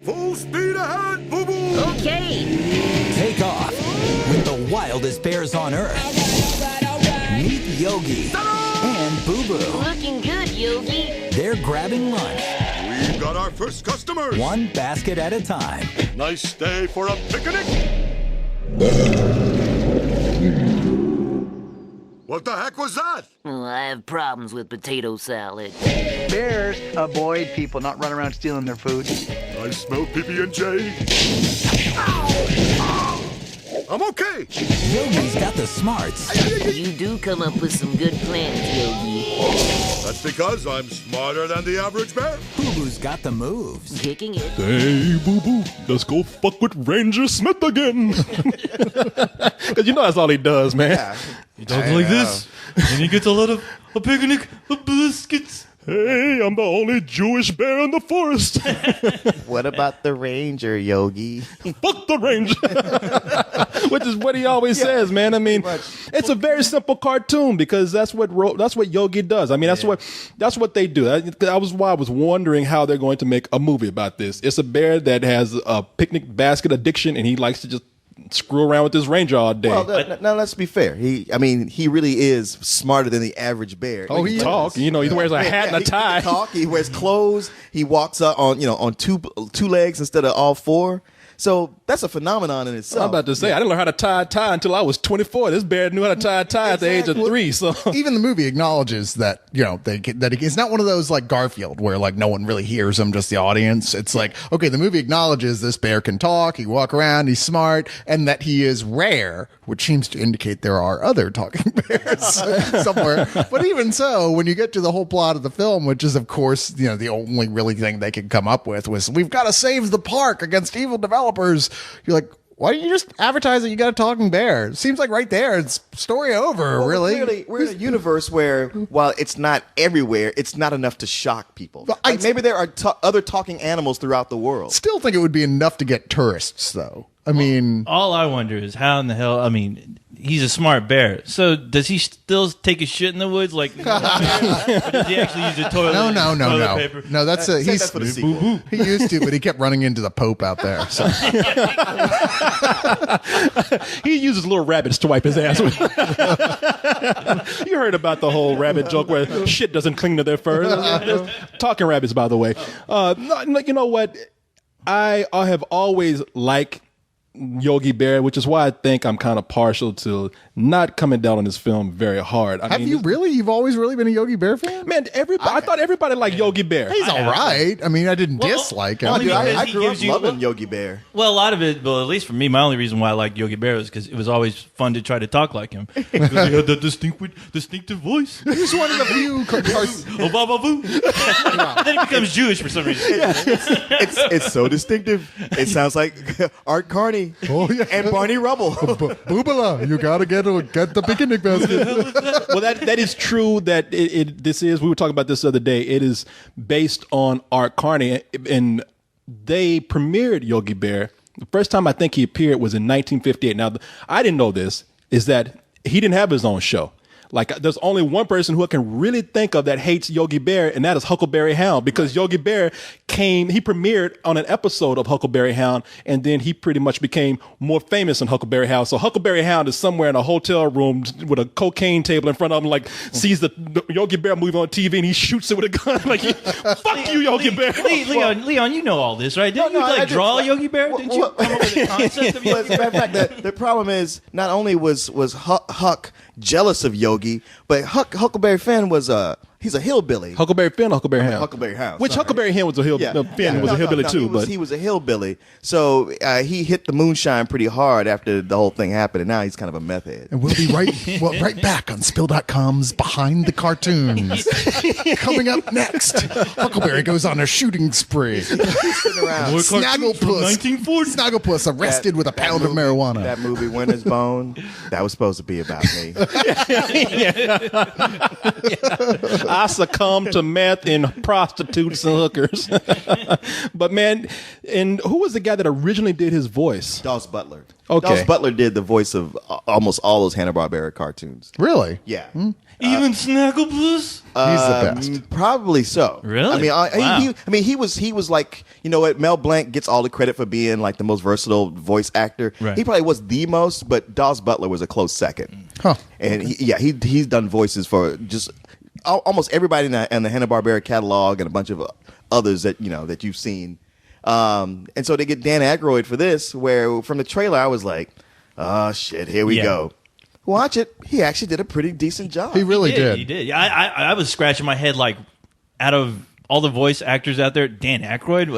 Full speed ahead, boo-boo! Okay. Take off with the wildest bears on Earth. Meet Yogi and Boo Boo. Looking good, Yogi. They're grabbing lunch. We've got our first customers. One basket at a time. Nice day for a picnic. What the heck was that? Oh, I have problems with potato salad. Bears avoid people, not run around stealing their food. I smell PB&J. I'm okay. Yogi's got the smarts. You do come up with some good plans, Yogi. That's because I'm smarter than the average bear. Boo Boo's got the moves. Kicking it. Hey, boo-boo, let's go fuck with Ranger Smith again. Because you know that's all he does, man. Yeah. He talks like this, and he gets a lot of a picnic of biscuits. Hey, I'm the only Jewish bear in the forest. What about the ranger, Yogi? Fuck the ranger. Which is what he always says, man. I mean, it's a very simple cartoon because that's what Yogi does. I mean, that's what they do. That was why I was wondering how they're going to make a movie about this. It's a bear that has a picnic basket addiction, and he likes to just screw around with this ranger all day. Well, now let's be fair. He really is smarter than the average bear. Oh, he talk. You know, he wears a hat and a tie. He can talk. He wears clothes. He walks on two legs instead of all four. So that's a phenomenon in itself. I'm about to say, I didn't learn how to tie a tie until I was 24. This bear knew how to tie a tie at the age of 3. So even the movie acknowledges that, it's not one of those like Garfield where like no one really hears him, just the audience. It's like, okay, the movie acknowledges this bear can talk, he walk around, he's smart, and that he is rare, which seems to indicate there are other talking bears somewhere. But even so, when you get to the whole plot of the film, which is of course, the only really thing they could come up with was we've got to save the park against evil developers. You're like, why don't you just advertise that you got a talking bear? It seems like right there, it's story over, Well, really. Clearly, we're in a universe where, while it's not everywhere, it's not enough to shock people. Like, maybe there are other talking animals throughout the world. Still think it would be enough to get tourists, though. I mean, all I wonder is how in the hell. I mean, he's a smart bear. So does he still take a shit in the woods like? Or does he actually use a toilet? No. Paper? No, that's that's for the sequel. He used to, but he kept running into the Pope out there. So. he uses little rabbits to wipe his ass with. You heard about the whole rabbit joke where shit doesn't cling to their fur. Talking rabbits, by the way. You know what? I have always liked Yogi Bear, which is why I think I'm kind of partial to not coming down on this film very hard. Have you really? You've always really been a Yogi Bear fan? Man, I thought everybody liked Yogi Bear. He's all right. I mean, I didn't dislike him. I grew up loving Yogi Bear. Well, a lot of it, at least for me, my only reason why I liked Yogi Bear was because it was always fun to try to talk like him. Because he had that distinctive voice. He's one of the few Then he becomes Jewish for some reason. It's so distinctive. It sounds like Art Carney and Barney Rubble. Boobala, you gotta get the picnic basket. Well, that is true. That we were talking about this the other day. It is based on Art Carney, and they premiered Yogi Bear. The first time I think he appeared was in 1958. Now, I didn't know this, is that he didn't have his own show. Like, there's only one person who I can really think of that hates Yogi Bear, and that is Huckleberry Hound, because Yogi Bear he premiered on an episode of Huckleberry Hound, and then he pretty much became more famous than Huckleberry Hound. So Huckleberry Hound is somewhere in a hotel room with a cocaine table in front of him, like, sees the Yogi Bear movie on TV, and he shoots it with a gun. Like, fuck you, Yogi Bear. Leon, you know all this, right? Didn't you draw Yogi Bear? Didn't you come up with the concept of Yogi Bear? As a matter of fact, the problem is, not only was Huck jealous of Yogi, but Huckleberry Finn was he's a hillbilly. Huckleberry Finn or Huckleberry Hound? Huckleberry Hound. Which Huckleberry Finn was a hillbilly too. But he was a hillbilly. So he hit the moonshine pretty hard after the whole thing happened, and now he's kind of a meth head. And we'll be right back on Spill.com's Behind the Cartoons. Coming up next, Huckleberry goes on a shooting spree. Snagglepuss arrested with a pound of marijuana. That movie, Winter's Bone, that was supposed to be about me. I succumb to meth and prostitutes and hookers. But man, and who was the guy that originally did his voice? Dawes Butler. Okay. Dawes Butler did the voice of almost all those Hanna-Barbera cartoons. Really? Yeah. Even Snagglepuss? He's the best. Probably so. Really? I mean, Wow. he was like, you know what? Mel Blanc gets all the credit for being like the most versatile voice actor. Right. He probably was the most, but Dawes Butler was a close second. Huh. And he's done voices for just almost everybody in the Hanna-Barbera catalog and a bunch of others that that you've seen. And so they get Dan Aykroyd for this, where from the trailer I was like, oh shit, here we go. Watch it. He actually did a pretty decent job. He really did. He did. I was scratching my head like, out of all the voice actors out there, Dan Aykroyd,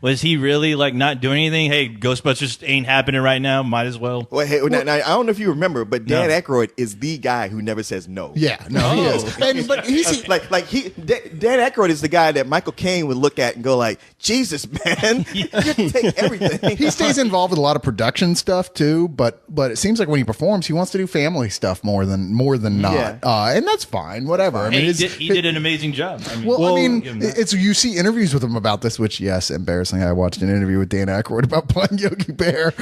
was he really like not doing anything? Hey, Ghostbusters ain't happening right now. Might as well. Well, hey, now, I don't know if you remember, but Dan No. Aykroyd is the guy who never says no. Yeah, no, he is. And, but he's Dan Aykroyd is the guy that Michael Caine would look at and go like, Jesus, man, you take everything. he stays involved with a lot of production stuff too, but it seems like when he performs, he wants to do family stuff more than not, and that's fine. Whatever. I mean, He did an amazing job. I mean, Well, I mean, give him that. it's you see interviews with him about this, which yes, embarrassingly, I watched an interview with Dan Aykroyd about playing Yogi Bear,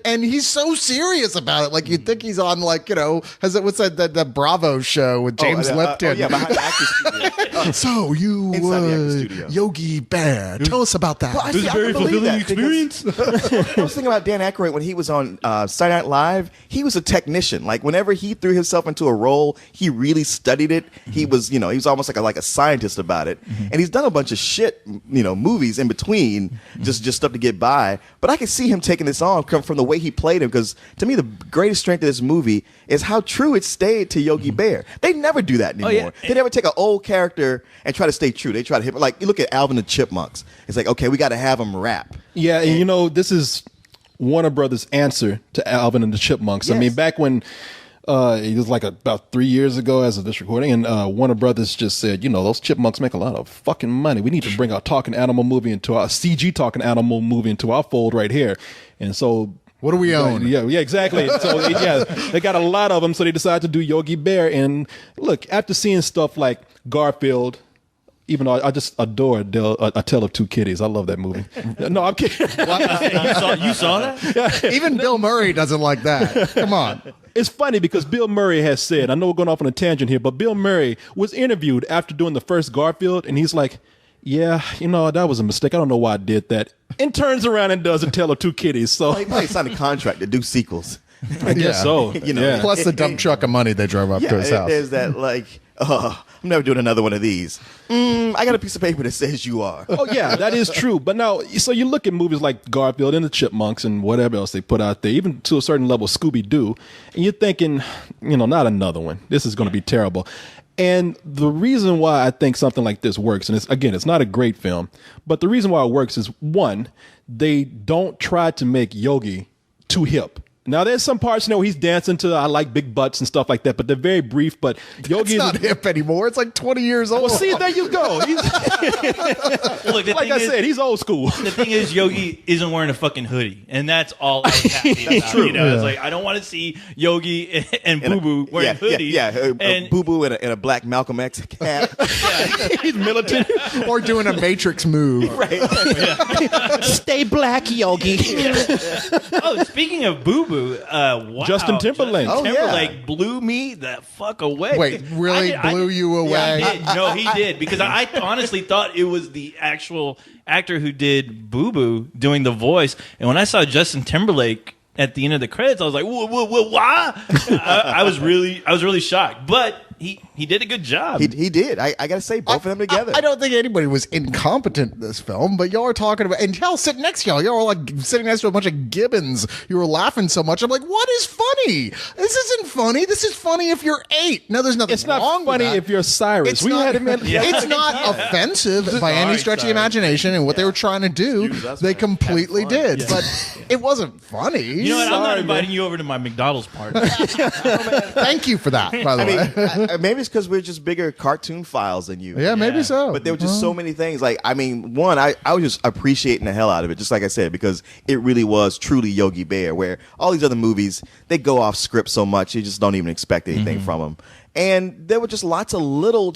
and he's so serious about it. Like you'd think he's on like what's that Bravo show with James Lipton? Behind the actor's studio. So you Inside the actor's studio. Yogi Bear, tell us about that. Well, I see, I can believe that because I was thinking about Dan Aykroyd when he was on Saturday Night Live. He was a technician. Like whenever he threw himself into a role, he really studied it. He was, he was almost like a scientist about it. And he's done a bunch of shit, movies in between, just stuff to get by. But I can see him taking this on from the way he played him, because to me the greatest strength of this movie is how true it stayed to Yogi Bear. They never do that anymore. They never take an old character and try to stay true. They try to hit, like you look at Alvin and the Chipmunks. It's like, okay, we got to have him rap. Yeah, and this is Warner Brothers' answer to Alvin and the Chipmunks. Yes. I mean, back when it was like about 3 years ago as of this recording, and Warner Brothers just said, those chipmunks make a lot of fucking money. We need to bring our talking animal movie into our CG talking animal movie into our fold right here. And so, what do we own? Yeah, exactly. So they got a lot of them. So they decided to do Yogi Bear. And look, after seeing stuff like Garfield, even though I just adore A Tale of Two Kitties. I love that movie. No, I'm kidding. You saw that? Even Bill Murray doesn't like that. Come on. It's funny because Bill Murray has said, I know we're going off on a tangent here, but Bill Murray was interviewed after doing the first Garfield, and he's like, yeah, that was a mistake. I don't know why I did that. And turns around and does A Tale of Two Kitties. So He probably signed a contract to to sequels. I guess so. Yeah. Plus the dump truck of money they drove up to his house. There's that I'm never doing another one of these. I got a piece of paper that says you are. Oh, yeah, that is true. But now, so you look at movies like Garfield and the Chipmunks and whatever else they put out there, even to a certain level, Scooby-Doo, and you're thinking, not another one. This is going to be terrible. And the reason why I think something like this works, and it's not a great film, but the reason why it works is, one, they don't try to make Yogi too hip. Now, there's some parts, he's dancing to I Like Big Butts and stuff like that, but they're very brief. But Yogi It's not hip anymore. It's like 20 years old. Well, see, there you go. Look, Like I said, he's old school. The thing is, Yogi isn't wearing a fucking hoodie, and that's all I was happy about. True. It's like I don't want to see Yogi and Boo Boo wearing hoodies. And Boo Boo in a black Malcolm X cap. He's militant. Or doing a Matrix move. Stay black, Yogi. Oh, speaking of Boo Boo, wow, Justin Timberlake. Justin Timberlake blew me the fuck away. Wait, really blew you away? Yeah, he did. No, he did, because I honestly thought it was the actual actor who did Boo Boo doing the voice, and when I saw Justin Timberlake at the end of the credits, I was like, why? I was really shocked, but he did a good job. He did. I got to say, both of them together. I don't think anybody was incompetent in this film, but y'all are talking about, and y'all sitting next to y'all are like sitting next to a bunch of gibbons. You were laughing so much. I'm like, what is funny? This isn't funny. This is funny if you're 8. No, there's nothing It's not wrong funny with that. if you're Cyrus. It's not, Yeah. it's not offensive by any stretch of the imagination, and what they were trying to do, they completely did. But it wasn't funny. You know what? I'm not inviting you over to my McDonald's party. Thank you for that, by the way. maybe it's because we're just bigger cartoon files than you. Yeah, maybe so. But there were just so many things. Like, I mean, one, I was just appreciating the hell out of it, just like I said, because it really was truly Yogi Bear, where all these other movies, they go off script so much, you just don't even expect anything from them. And there were just lots of little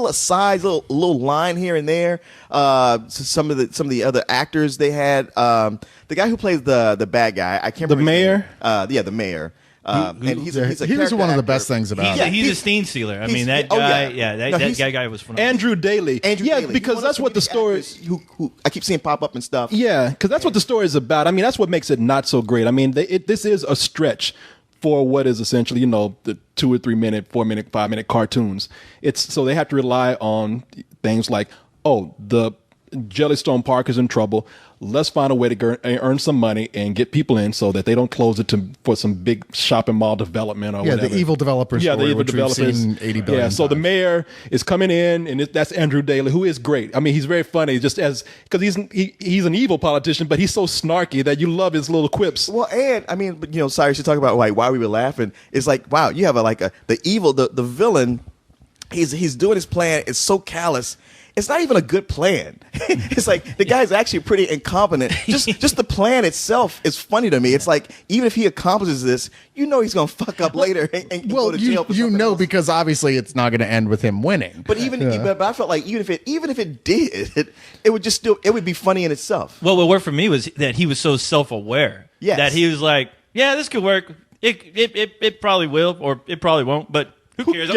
asides, little line here and there. Some of the other actors they had. The guy who plays the bad guy, I can't remember. The mayor. And he's a he was one of the actor. best things about it. He's a scene stealer. I mean, that guy, that guy was phenomenal. Andrew Daly. Daly. Because He's that's one what of the comedic story. actors who I keep seeing pop up and stuff. Yeah, because that's what the story is about. I mean, that's what makes it not so great. I mean, this is a stretch for what is essentially, the 2 or 3 minute, 4 minute, 5 minute cartoons. So they have to rely on things like, the Jellystone Park is in trouble. Let's find a way to earn some money and get people in so that they don't close it for some big shopping mall development or whatever. The evil developers. Yeah, the evil which developers. We've seen 80 billion Yeah, so the times. mayor is coming in, and that's Andrew Daly, who is great. I mean, he's very funny, just because he's an evil politician, but he's so snarky that you love his little quips. Well, and I mean, but sorry, she talk about like why we were laughing. It's like, wow, you have the villain. He's doing his plan. It's so callous. It's not even a good plan. It's like the guy's actually pretty incompetent. Just the plan itself is funny to me. It's like even if he accomplishes this, he's gonna fuck up later and go to jail. For something else. Because obviously it's not going to end with him winning. But but I felt like even if it did, it would just it would be funny in itself. Well, what worked for me was that he was so self-aware. Yes. That he was like, yeah, this could work. It probably will, or it probably won't, but who cares?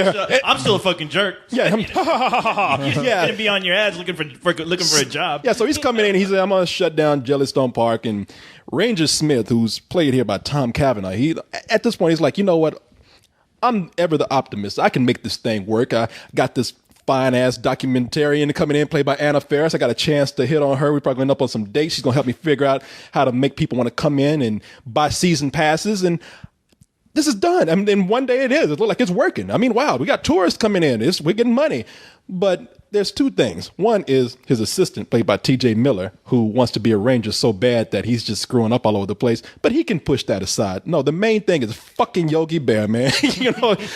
I'm still a fucking jerk. Yeah, You're gonna be on your ads looking for a job. Yeah, so he's coming in. He's like, I'm gonna shut down Jellystone Park, and Ranger Smith, who's played here by Tom Cavanaugh, he at this point he's like, you know what? I'm ever the optimist. I can make this thing work. I got this fine ass documentarian coming in, played by Anna Faris. I got a chance to hit on her. We're probably going to end up on some dates. She's gonna help me figure out how to make people want to come in and buy season passes and. This is done. I mean, in one day it is. It looks like it's working. I mean, wow, we got tourists coming in. We're getting money. But there's two things. One is his assistant, played by T.J. Miller, who wants to be a ranger so bad that he's just screwing up all over the place. But he can push that aside. No, the main thing is fucking Yogi Bear, man.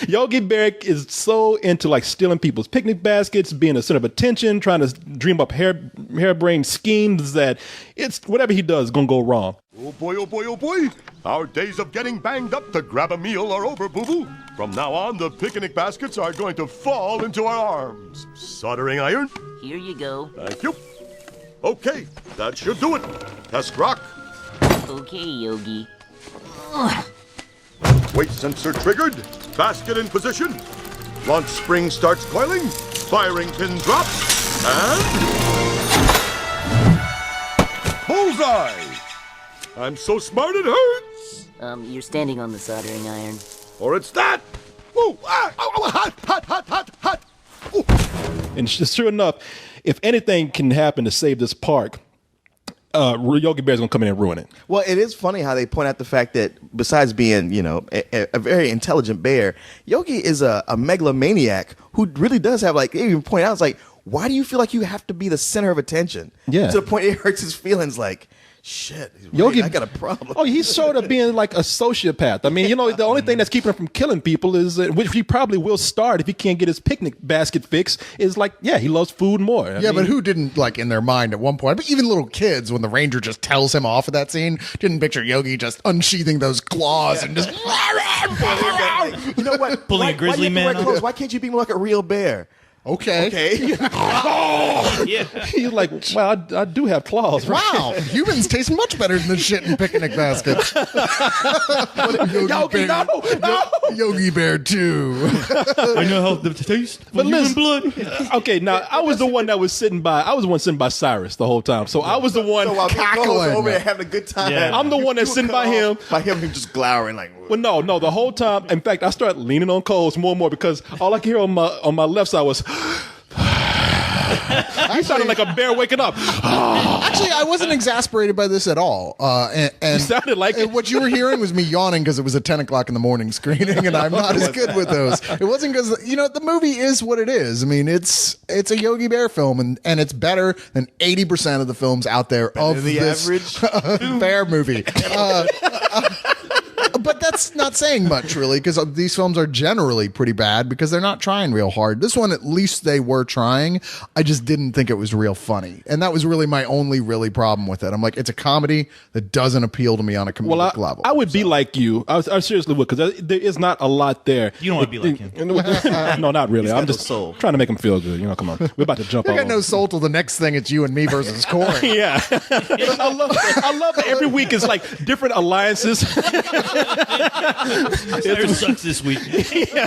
Yogi Bear is so into like stealing people's picnic baskets, being a center of attention, trying to dream up harebrained schemes that it's whatever he does is going to go wrong. Oh boy, oh boy, oh boy. Our days of getting banged up to grab a meal are over, boo-boo. From now on, the picnic baskets are going to fall into our arms. Soldering iron. Here you go. Thank you. Okay, that should do it. Test rock. Okay, Yogi. Weight sensor triggered. Basket in position. Launch spring starts coiling. Firing pin drops. And... bullseye! I'm so smart it hurts! You're standing on the soldering iron. Or it's that! Ooh, hot! Ooh. And sure enough, if anything can happen to save this park, Yogi Bear's gonna come in and ruin it. Well, it is funny how they point out the fact that besides being, a very intelligent bear, Yogi is a megalomaniac who really does have, like, they even point out, it's like, why do you feel like you have to be the center of attention? Yeah. To the point it hurts his feelings, like, shit, Yogi, I got a problem. Oh, he's sort of being like a sociopath. I mean, the only thing that's keeping him from killing people is, which he probably will start if he can't get his picnic basket fixed, is like, yeah, he loves food more. I mean, but who didn't, like, in their mind at one point, but even little kids, when the ranger just tells him off of that scene, didn't picture Yogi just unsheathing those claws and just... You know what? Pulling a grizzly man Wear clothes? Why can't you be more like a real bear? Okay. Yeah. he's like, well, I do have claws. Right? Wow, humans taste much better than the shit in picnic baskets. Yogi, no. Yogi Bear 2. I know how the taste for But human listen, blood. Okay, now I was the one that was sitting by. I was the one sitting by Cyrus the whole time. So I was the one So while cackling. Nicole's over there having a good time, Yeah. I'm the one that's sitting by him. By him just glowering like. Well, no, the whole time. In fact, I started leaning on Coles more and more because all I could hear on my left side was. He sounded like a bear waking up. Actually, I wasn't exasperated by this at all. And You sounded like it. What you were hearing was me yawning because it was a 10 o'clock in the morning screening, and I'm not as good with those. It wasn't because, the movie is what it is. I mean, it's a Yogi Bear film, and it's better than 80% of the films out there of the this average bear movie. But that's not saying much, really, because these films are generally pretty bad because they're not trying real hard. This one, at least they were trying. I just didn't think it was real funny. And that was really my only really problem with it. I'm like, it's a comedy that doesn't appeal to me on a comedic level. I would be like you. I seriously would, because there is not a lot there. You don't want to be like him. No, not really. I'm just soul. trying to make him feel good. Come on. We're about to jump I all got no over. soul till the next thing it's you and me versus Corey. Yeah. I love that every week is like different alliances. Cyrus sucks this week.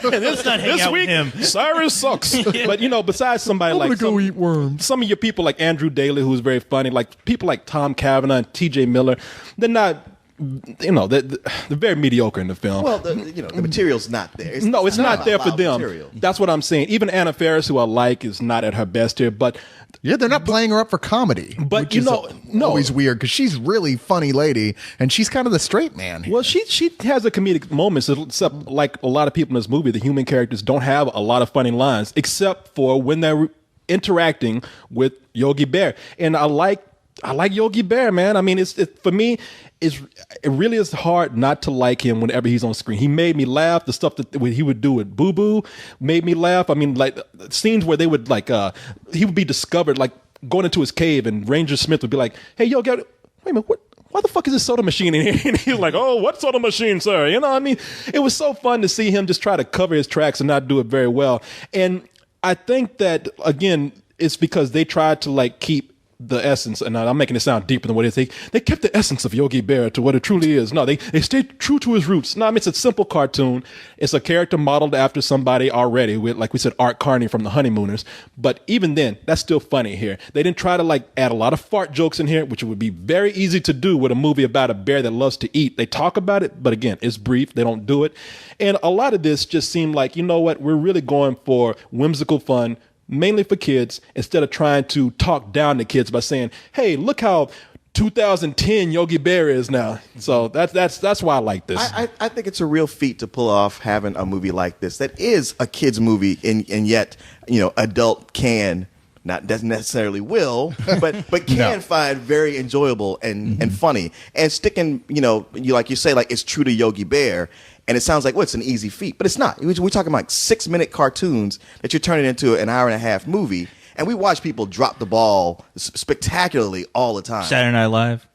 Let's not hang This out week, with him. Cyrus sucks. But besides somebody like eat worms. some of your people like Andrew Daly, who's very funny, like people like Tom Cavanaugh and T.J. Miller, they're not. They're very mediocre in the film. Well, the material's not there. It's not there for them. Material. That's what I'm saying. Even Anna Faris, who I like, is not at her best here. But Yeah, they're not playing her up for comedy. But which is always weird because she's really funny lady and she's kind of the straight man here. well, she has a comedic moments. Except like a lot of people in this movie, the human characters don't have a lot of funny lines, except for when they're interacting with Yogi Bear. And I like Yogi Bear, man. I mean, for me. It really is hard not to like him whenever he's on screen. He made me laugh. The stuff that he would do with Boo Boo made me laugh. I mean, like scenes where they would he would be discovered, like going into his cave, and Ranger Smith would be like, "Hey, yo, wait a minute, what? Why the fuck is this soda machine in here?" And he's like, "Oh, what soda machine, sir?" I mean, it was so fun to see him just try to cover his tracks and not do it very well. And I think that again, it's because they tried to keep the essence, and I'm making it sound deeper than what it is. They kept the essence of Yogi Bear to what it truly is. No, they stayed true to his roots. No, I mean, it's a simple cartoon. It's a character modeled after somebody already with, like we said, Art Carney from The Honeymooners. But even then, that's still funny here. They didn't try to add a lot of fart jokes in here, which would be very easy to do with a movie about a bear that loves to eat. They talk about it, but again, it's brief. They don't do it. And a lot of this just seemed like, you know what, we're really going for whimsical fun, mainly for kids, instead of trying to talk down to kids by saying, "Hey, look how 2010 Yogi Bear is now." So that's why I like this. I think it's a real feat to pull off having a movie like this that is a kid's movie, and yet adult can. Doesn't necessarily will, but can find very enjoyable and funny, and sticking, like you say, it's true to Yogi Bear, and it sounds like it's an easy feat, but it's not. We're talking about 6-minute cartoons that you're turning into an hour and a half movie, and we watch people drop the ball spectacularly all the time. Saturday Night Live.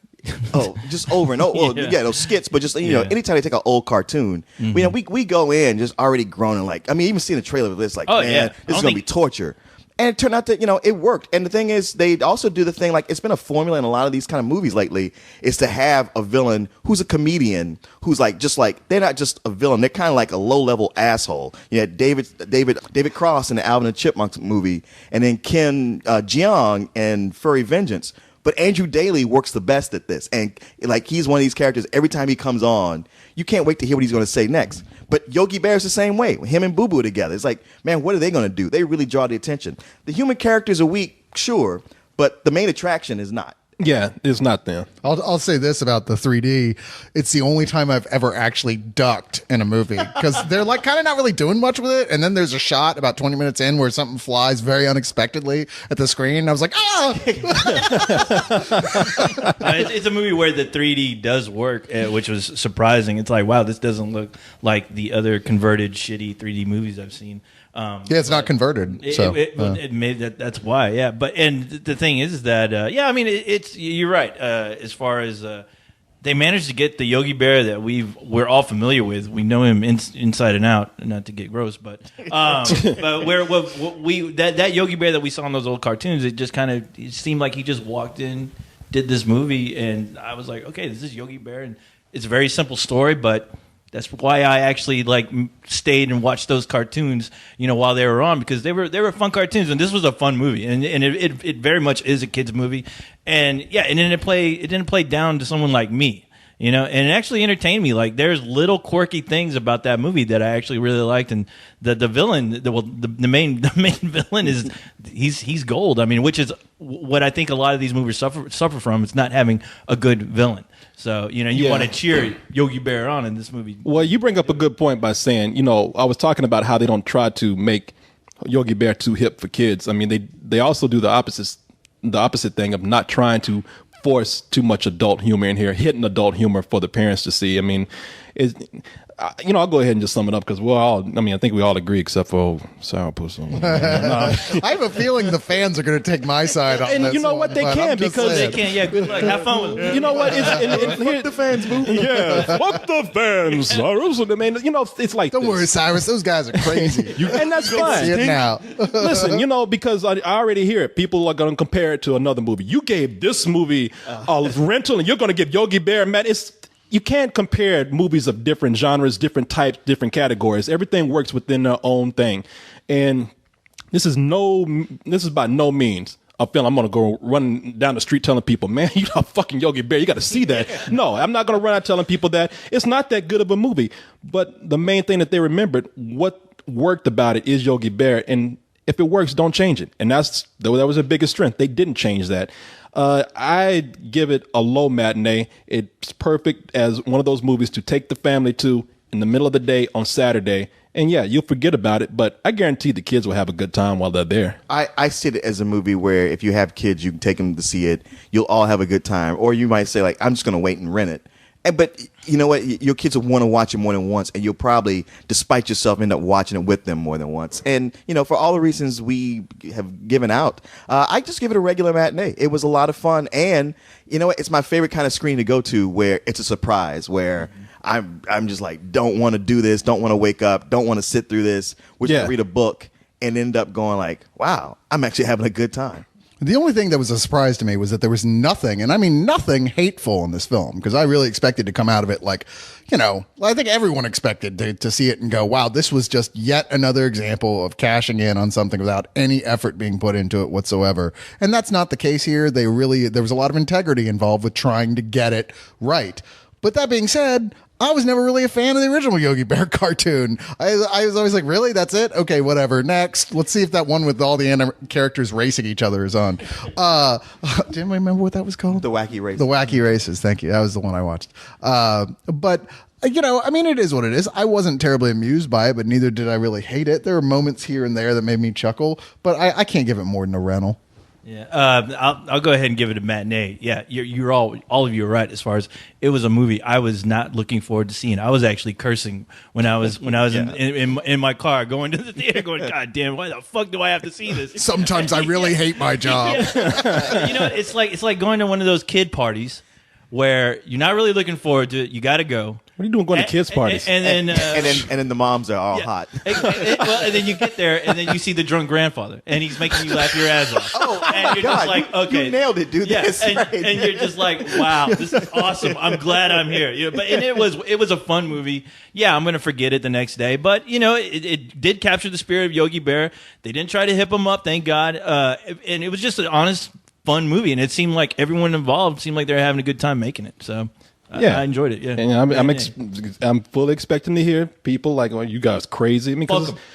Oh, just over and over. Yeah, those skits, but just anytime they take an old cartoon, we go in just already groaning. Even seeing the trailer of this, this is gonna be torture. And it turned out that, it worked. And the thing is, they also do the thing, it's been a formula in a lot of these kind of movies lately, is to have a villain who's a comedian, who's they're not just a villain, they're kind of like a low-level asshole. You had David Cross in the Alvin and the Chipmunks movie, and then Ken Jeong in Furry Vengeance. But Andrew Daly works the best at this. And he's one of these characters, every time he comes on, you can't wait to hear what he's going to say next. But Yogi Bear's the same way. Him and Boo Boo together. It's like, man, what are they going to do? They really draw the attention. The human characters are weak, sure, but the main attraction is not. Yeah, it's not them. I'll say this about the 3D. It's the only time I've ever actually ducked in a movie because they're kind of not really doing much with it. And then there's a shot about 20 minutes in where something flies very unexpectedly at the screen. And I was like, ah! It's a movie where the 3D does work, which was surprising. It's like, wow, this doesn't look like the other converted shitty 3D movies I've seen. It's not converted. It made that's why. Yeah. And the thing is that, you're right. As far as, they managed to get the Yogi Bear that we're all familiar with. We know him inside and out, not to get gross, but that Yogi Bear that we saw in those old cartoons, it just it seemed like he just walked in, did this movie, and I was like, okay, this is Yogi Bear, and it's a very simple story, but that's why I actually stayed and watched those cartoons, while they were on, because they were fun cartoons, and this was a fun movie, and it very much is a kids movie, and it didn't play down to someone like me, and it actually entertained me. There's little quirky things about that movie that I actually really liked, and the villain, the main villain is he's gold. I mean, which is what I think a lot of these movies suffer from. It's not having a good villain. So, you want to cheer Yogi Bear on in this movie. Well, you bring up a good point by saying, I was talking about how they don't try to make Yogi Bear too hip for kids. I mean, they also do the opposite thing of not trying to force too much adult humor in here, hidden adult humor for the parents to see. I mean, is, I'll go ahead and just sum it up because I think we all agree except for Sourpuss. I have a feeling the fans are going to take my side on And this you know one, what? They but can I'm just because saying. They can't. Yeah, good luck. Have fun with it. You know what? Fuck the fans, boo. Yeah, fuck the fans, Cyrus. I mean, it's like Don't this. worry, Cyrus. Those guys are crazy. And that's See fine. it now. Listen, because I already hear it. People are going to compare it to another movie. You gave this movie a rental, and you're going to give Yogi Bear, man. You can't compare movies of different genres, different types, different categories. Everything works within their own thing. And this is by no means a film I'm going to go run down the street telling people, man, you know, fucking Yogi Bear, you got to see that. No, I'm not going to run out telling people that. It's not that good of a movie. But the main thing that they remembered, what worked about it is Yogi Bear. And if it works, don't change it. And that was their biggest strength. They didn't change that. I give it a low matinee. It's perfect as one of those movies to take the family to in the middle of the day on Saturday. And yeah, you'll forget about it, but I guarantee the kids will have a good time while they're there. I see it as a movie where if you have kids, you can take them to see it. You'll all have a good time. Or you might say, like, I'm just going to wait and rent it. But you know what? Your kids will want to watch it more than once, and you'll probably, despite yourself, end up watching it with them more than once. And, for all the reasons we have given out, I just give it a regular matinee. It was a lot of fun, and, it's my favorite kind of screen to go to where it's a surprise, where I'm just like, don't want to do this, don't want to wake up, don't want to sit through this, we're just going to read a book, and end up going like, wow, I'm actually having a good time. The only thing that was a surprise to me was that there was nothing, and I mean nothing hateful in this film, because I really expected to come out of it like, I think everyone expected to see it and go, wow, this was just yet another example of cashing in on something without any effort being put into it whatsoever. And that's not the case here. There was a lot of integrity involved with trying to get it right. But that being said, I was never really a fan of the original Yogi Bear cartoon. I was always like, really? That's it? Okay, whatever. Next. Let's see if that one with all the characters racing each other is on. Didn't I remember what that was called? The Wacky Races. The Wacky Races. Thank you. That was the one I watched. But it is what it is. I wasn't terribly amused by it, but neither did I really hate it. There were moments here and there that made me chuckle, but I can't give it more than a rental. Yeah, I'll go ahead and give it a matinee. Yeah, you're all of you are right as far as it was a movie I was not looking forward to seeing. I was actually cursing when I was in my car going to the theater, going, God damn, why the fuck do I have to see this? Sometimes I really hate my job. It's like going to one of those kid parties where you're not really looking forward to it. You got to go. What are you doing going to kids' parties? And then the moms are all hot. And then you get there, and then you see the drunk grandfather, and he's making you laugh your ass off. Oh, and you're God, just like, okay, you nailed it, dude. Yeah, Right. and you're just like, wow, this is awesome. I'm glad I'm here. It was a fun movie. Yeah, I'm gonna forget it the next day, but it did capture the spirit of Yogi Bear. They didn't try to hip him up, thank God. And it was just an honest, fun movie, and it seemed like everyone involved seemed like they were having a good time making it. So. I enjoyed it. Yeah, and I'm fully expecting to hear people like, "Oh, you guys crazy." I mean,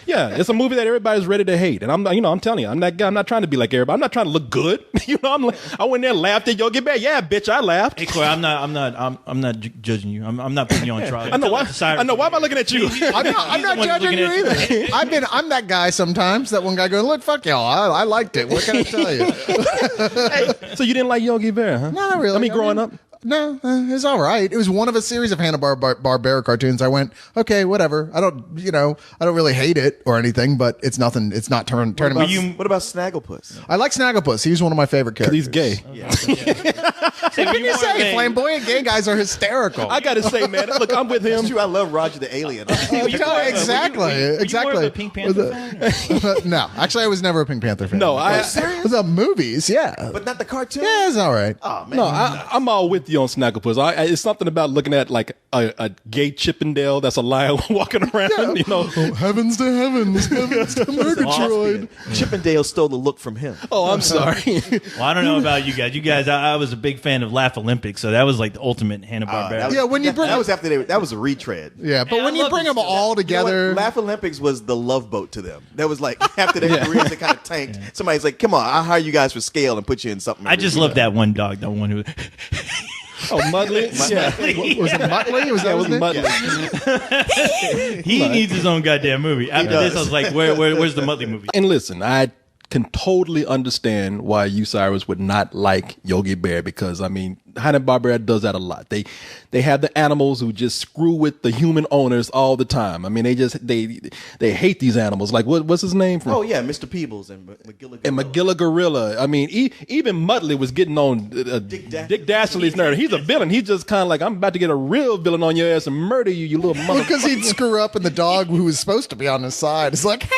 it's a movie that everybody's ready to hate, and I'm telling you, I'm that guy. I'm not trying to be like everybody. I'm not trying to look good. I went there, laughed at Yogi Bear. Yeah, bitch, I laughed. Hey, Corey, I'm not judging you. I'm not putting you on trial. I know why. Why am I looking at you? I'm not judging you either. I'm that guy sometimes. That one guy going, "Look, fuck y'all. I liked it. What can I tell you?" So you didn't like Yogi Bear, huh? No, not really. I mean, growing up. No, it's all right. It was one of a series of Hanna-Barbera cartoons. I went, okay, whatever. I don't really hate it or anything, but it's nothing. It's not turning me. What about Snagglepuss? I like Snagglepuss. He's one of my favorite characters. He's gay. What can you say? Flamboyant gay guys are hysterical. I gotta say, man, look, I'm with him. That's true. I love Roger the Alien. Exactly. Were you more of a Pink Panther fan? No, actually, I was never a Pink Panther fan. No, the movies, yeah, but not the cartoon. Yeah, it's all right. Oh man, no, I'm all with you on Snagglepuss. It's something about looking at like a gay Chippendale that's a lion walking around. Yeah. Oh, heavens to heavens, heavens to Murgatroyd. Chippendale stole the look from him. Oh, I'm sorry. Well, I don't know about you guys. You guys, I was a big fan of Laugh Olympics, so that was like the ultimate Hanna-Barbera. When you bring that was after that was a retread. Yeah, but when you bring them all together, Laugh Olympics was the Love Boat to them. That was like after their careers, they kind of tanked. Yeah. Somebody's like, "Come on, I'll hire you guys for scale and put you in something." I just love that one dog, the one who. Oh, Muttley? Yeah. Was it Muttley? Was that Muttley? He needs his own goddamn movie. After this, I was like, where's the Muttley movie? And listen, I can totally understand why you, Cyrus, would not like Yogi Bear, because I mean, Hanna-Barbera does that a lot. They have the animals who just screw with the human owners all the time. I mean, they hate these animals. Like what's his name from? Oh yeah, Mr. Peebles and McGilla. And McGilla Gorilla. I mean, even Muttley was getting on Dick Dastardly's nerve. He's a villain. He's just kind of like, I'm about to get a real villain on your ass and murder you, you little motherfucker. Because he'd screw up, and the dog who was supposed to be on his side is like,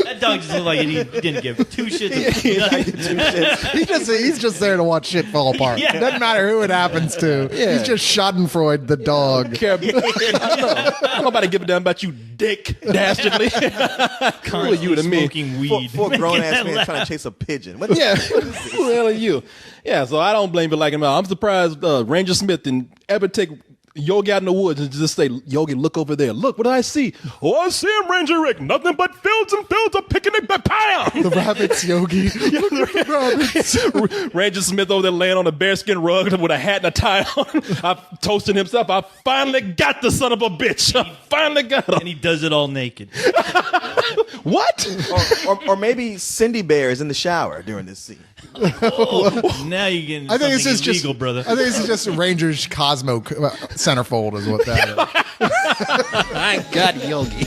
That dog just looked like he didn't give two shits. he's just there to watch shit fall apart. Yeah. Doesn't matter who it happens to. Yeah. He's just Schadenfreude, the dog. I'm about to give a damn about you, Dick Dastardly. Who are you to me? Smoking weed. Four grown-ass men trying to chase a pigeon. What Yeah, who the hell are you? Yeah, so I don't blame you like him out. I'm surprised Ranger Smith didn't ever take Yogi out in the woods and just say, Yogi, look over there. Look, what do I see? Oh, I see him, Ranger Rick. Nothing but fields and fields of picnic pound. The rabbits, Yogi. Look at the rabbits. Ranger Smith over there laying on a bearskin rug with a hat and a tie on. I'm toasting himself. I finally got the son of a bitch. I finally got him. And he does it all naked. What? or maybe Cindy Bear is in the shower during this scene. Now you're getting I think something this is illegal, just, brother. I think this is just Rangers Cosmo centerfold is what that is. I got Yogi.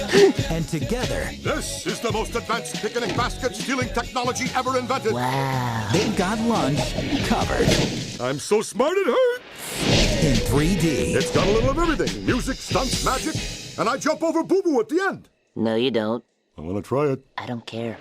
And together, This is the most advanced picnic basket stealing technology ever invented. Wow. they've got lunch covered I'm so smart it hurts. in 3D. It's got a little of everything. Music, stunts, magic, and I jump over Boo Boo at the end. No, you don't. I'm gonna try it. I don't care.